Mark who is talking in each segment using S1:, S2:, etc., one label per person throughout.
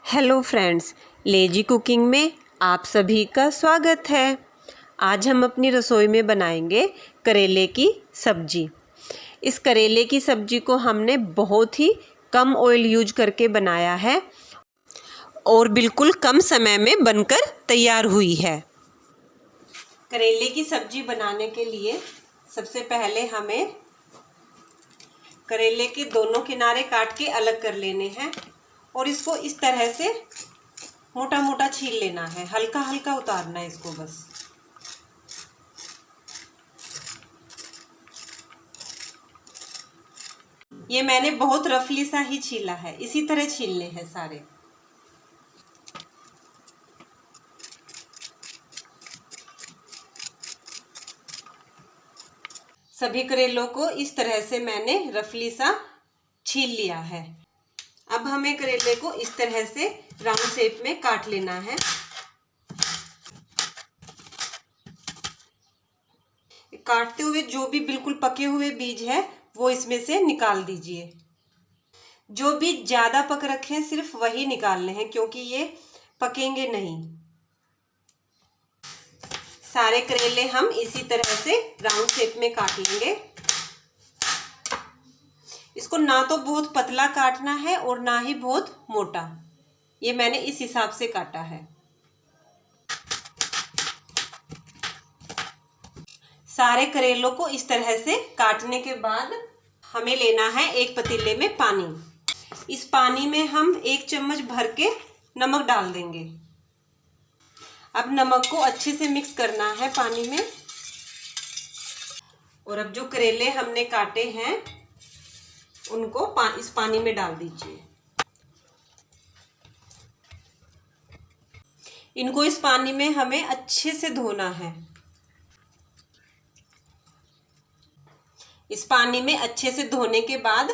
S1: Hello friends, lazy cooking में आप सभी का स्वागत है। आज हम अपनी रसोई में बनाएंगे करेले की सब्जी। इस करेले की सब्जी को हमने बहुत ही कम ऑयल यूज करके बनाया है और बिल्कुल कम समय में बनकर तैयार हुई है। करेले की सब्जी बनाने के लिए सबसे पहले हमें करेले के दोनों किनारे काट के अलग कर लेने हैं और इसको इस तरह से मोटा मोटा छील लेना है। हल्का हल्का उतारना है इसको बस। ये मैंने बहुत रफली सा ही छीला है, इसी तरह छीलने हैं सारे। सभी करेलों को इस तरह से मैंने रफली सा छील लिया है। अब हमें करेले को इस तरह से राउंड शेप में काट लेना है। काटते हुए जो भी बिल्कुल पके हुए बीज है वो इसमें से निकाल दीजिए। जो बीज ज्यादा पक रखे हैं सिर्फ वही निकालने हैं, क्योंकि ये पकेंगे नहीं। सारे करेले हम इसी तरह से राउंड शेप में काट लेंगे। इसको ना तो बहुत पतला काटना है और ना ही बहुत मोटा। ये मैंने इस हिसाब से काटा है। सारे करेलों को इस तरह से काटने के बाद हमें लेना है एक पतीले में पानी। इस पानी में हम 1 चम्मच भर के नमक डाल देंगे। अब नमक को अच्छे से मिक्स करना है पानी में। और अब जो करेले हमने काटे हैं उनको इस पानी में डाल दीजिए। इनको इस पानी में हमें अच्छे से धोना है। इस पानी में अच्छे से धोने के बाद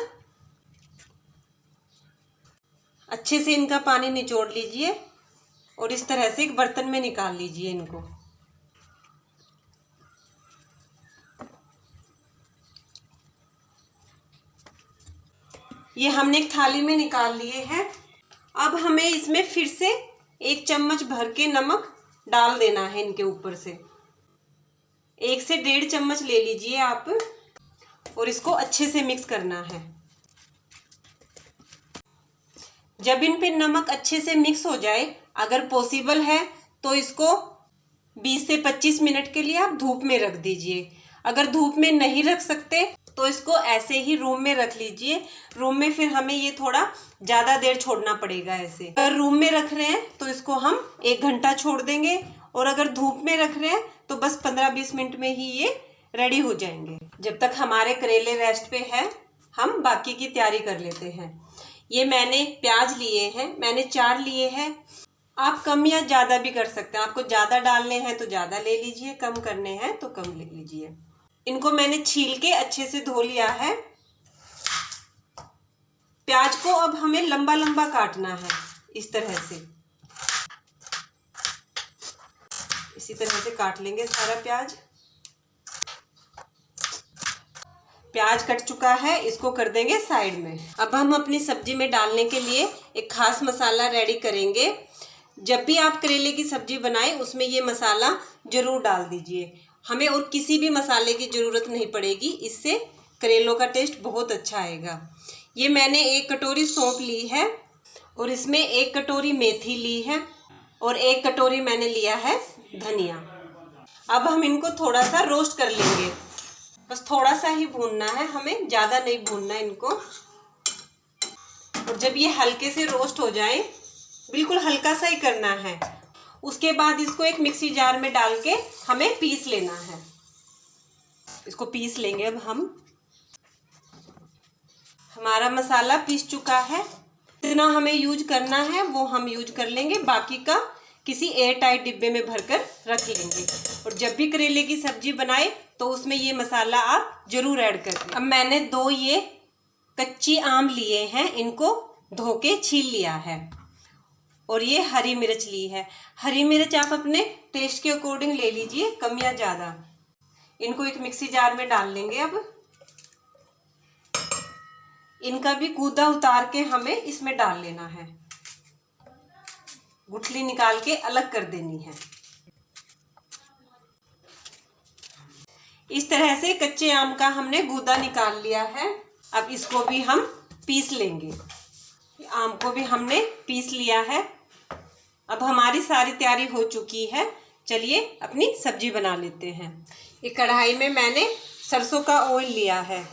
S1: अच्छे से इनका पानी निचोड़ लीजिए और इस तरह से एक बर्तन में निकाल लीजिए इनको। ये हमने एक थाली में निकाल लिए हैं। अब हमें इसमें फिर से 1 चम्मच भर के नमक डाल देना है इनके ऊपर से। 1 से 1.5 चम्मच ले लीजिए आप और इसको अच्छे से मिक्स करना है। जब इन पे नमक अच्छे से मिक्स हो जाए, अगर पॉसिबल है तो इसको 20 से 25 मिनट के लिए आप धूप में रख दीजिए। अगर धूप में नहीं रख सकते तो इसको ऐसे ही रूम में रख लीजिए। रूम में फिर हमें ये थोड़ा ज़्यादा देर छोड़ना पड़ेगा। ऐसे अगर रूम में रख रहे हैं तो इसको हम 1 घंटा छोड़ देंगे और अगर धूप में रख रहे हैं तो बस 15-20 मिनट में ही ये रेडी हो जाएंगे। जब तक हमारे करेले रेस्ट पे है हम बाकी की तैयारी कर लेते हैं। ये मैंने प्याज लिए हैं, मैंने 4 लिए हैं। आप कम या ज़्यादा भी कर सकते हैं। आपको ज़्यादा डालने हैं तो ज़्यादा ले लीजिए, कम करने हैं तो कम ले लीजिए। इनको मैंने छील के अच्छे से धो लिया है। प्याज को अब हमें लंबा लंबा काटना है इस तरह से। इसी तरह से काट लेंगे सारा प्याज। प्याज कट चुका है, इसको कर देंगे साइड में। अब हम अपनी सब्जी में डालने के लिए एक खास मसाला रेडी करेंगे। जब भी आप करेले की सब्जी बनाएं उसमें ये मसाला जरूर डाल दीजिए। हमें और किसी भी मसाले की ज़रूरत नहीं पड़ेगी, इससे करेलों का टेस्ट बहुत अच्छा आएगा। ये मैंने 1 कटोरी सौंफ ली है और इसमें 1 कटोरी मेथी ली है और 1 कटोरी मैंने लिया है धनिया। अब हम इनको थोड़ा सा रोस्ट कर लेंगे। बस थोड़ा सा ही भूनना है, हमें ज़्यादा नहीं भूनना है इनको। और जब ये हल्के से रोस्ट हो जाए, बिल्कुल हल्का सा ही करना है, उसके बाद इसको एक मिक्सी जार में डाल के हमें पीस लेना है। इसको पीस लेंगे अब हम। हमारा मसाला पीस चुका है। जितना हमें यूज करना है वो हम यूज कर लेंगे, बाकी का किसी एयर टाइट डिब्बे में भरकर रख लेंगे। और जब भी करेले की सब्जी बनाए तो उसमें ये मसाला आप जरूर ऐड करें। अब मैंने 2 ये कच्ची आम लिए हैं, इनको धो के छील लिया है। और ये हरी मिर्च ली है। हरी मिर्च आप अपने टेस्ट के अकॉर्डिंग ले लीजिए, कम या ज़्यादा। इनको एक मिक्सी जार में डाल लेंगे। अब इनका भी गूदा उतार के हमें इसमें डाल लेना है। गुठली निकाल के अलग कर देनी है। इस तरह से कच्चे आम का हमने गूदा निकाल लिया है। अब इसको भी हम पीस लेंगे। आम को भी हमने पीस लिया है। अब हमारी सारी तैयारी हो चुकी है। चलिए अपनी सब्जी बना लेते हैं। एक कढ़ाई में मैंने सरसों का ऑयल लिया है।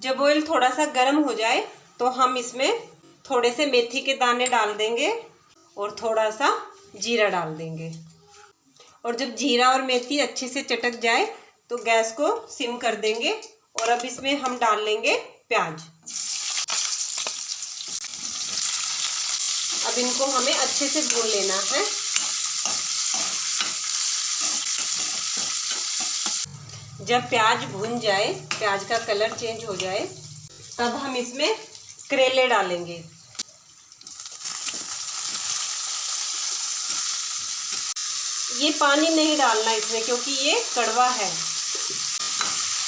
S1: जब ऑयल थोड़ा सा गर्म हो जाए तो हम इसमें थोड़े से मेथी के दाने डाल देंगे और थोड़ा सा जीरा डाल देंगे। और जब जीरा और मेथी अच्छे से चटक जाए तो गैस को सिम कर देंगे। और अब इसमें हम डाल लेंगे प्याज। अब इनको हमें अच्छे से भून लेना है। जब प्याज भून जाए, प्याज का कलर चेंज हो जाए, तब हम इसमें करेले डालेंगे। ये पानी नहीं डालना इसमें क्योंकि ये कड़वा है।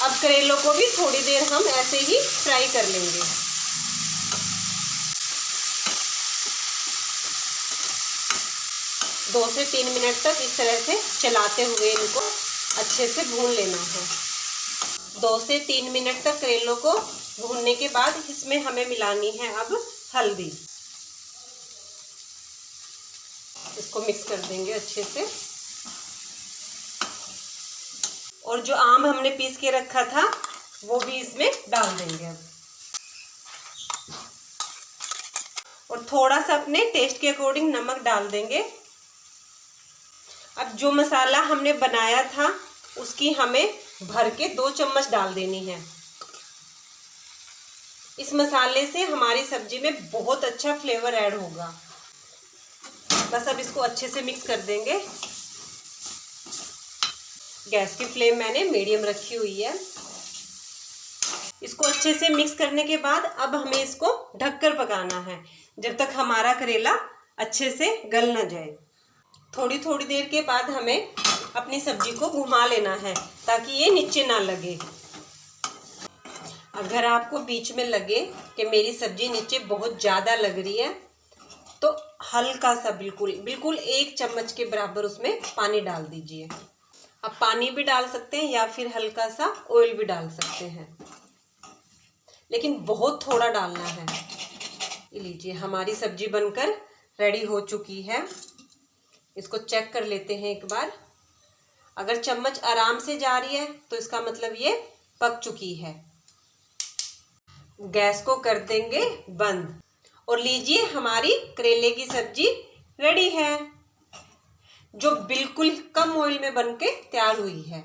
S1: अब करेलों को भी थोड़ी देर हम ऐसे ही फ्राई कर लेंगे। दो से 3 मिनट तक इस तरह से चलाते हुए इनको अच्छे से भून लेना है। 2 से 3 मिनट तक करेलों को भूनने के बाद इसमें हमें मिलानी है अब हल्दी। इसको मिक्स कर देंगे अच्छे से। और जो आम हमने पीस के रखा था वो भी इसमें डाल देंगे अब। और थोड़ा सा अपने टेस्ट के अकॉर्डिंग नमक डाल देंगे। अब जो मसाला हमने बनाया था उसकी हमें भर के 2 चम्मच डाल देनी है। इस मसाले से हमारी सब्जी में बहुत अच्छा फ्लेवर ऐड होगा। बस अब इसको अच्छे से मिक्स कर देंगे। गैस की फ्लेम मैंने मीडियम रखी हुई है। इसको अच्छे से मिक्स करने के बाद अब हमें इसको ढककर पकाना है जब तक हमारा करेला अच्छे से गल ना जाए। थोड़ी थोड़ी देर के बाद हमें अपनी सब्जी को घुमा लेना है ताकि ये नीचे ना लगे। अगर आपको बीच में लगे कि मेरी सब्जी नीचे बहुत ज़्यादा लग रही है तो हल्का सा बिल्कुल 1 चम्मच के बराबर उसमें पानी डाल दीजिए। आप पानी भी डाल सकते हैं या फिर हल्का सा ऑयल भी डाल सकते हैं, लेकिन बहुत थोड़ा डालना है। ये लीजिए हमारी सब्जी बनकर रेडी हो चुकी है। इसको चेक कर लेते हैं एक बार। अगर चम्मच आराम से जा रही है तो इसका मतलब ये पक चुकी है। गैस को कर देंगे बंद और लीजिए हमारी करेले की सब्जी रेडी है, जो बिल्कुल कम ऑयल में बनके तैयार हुई है।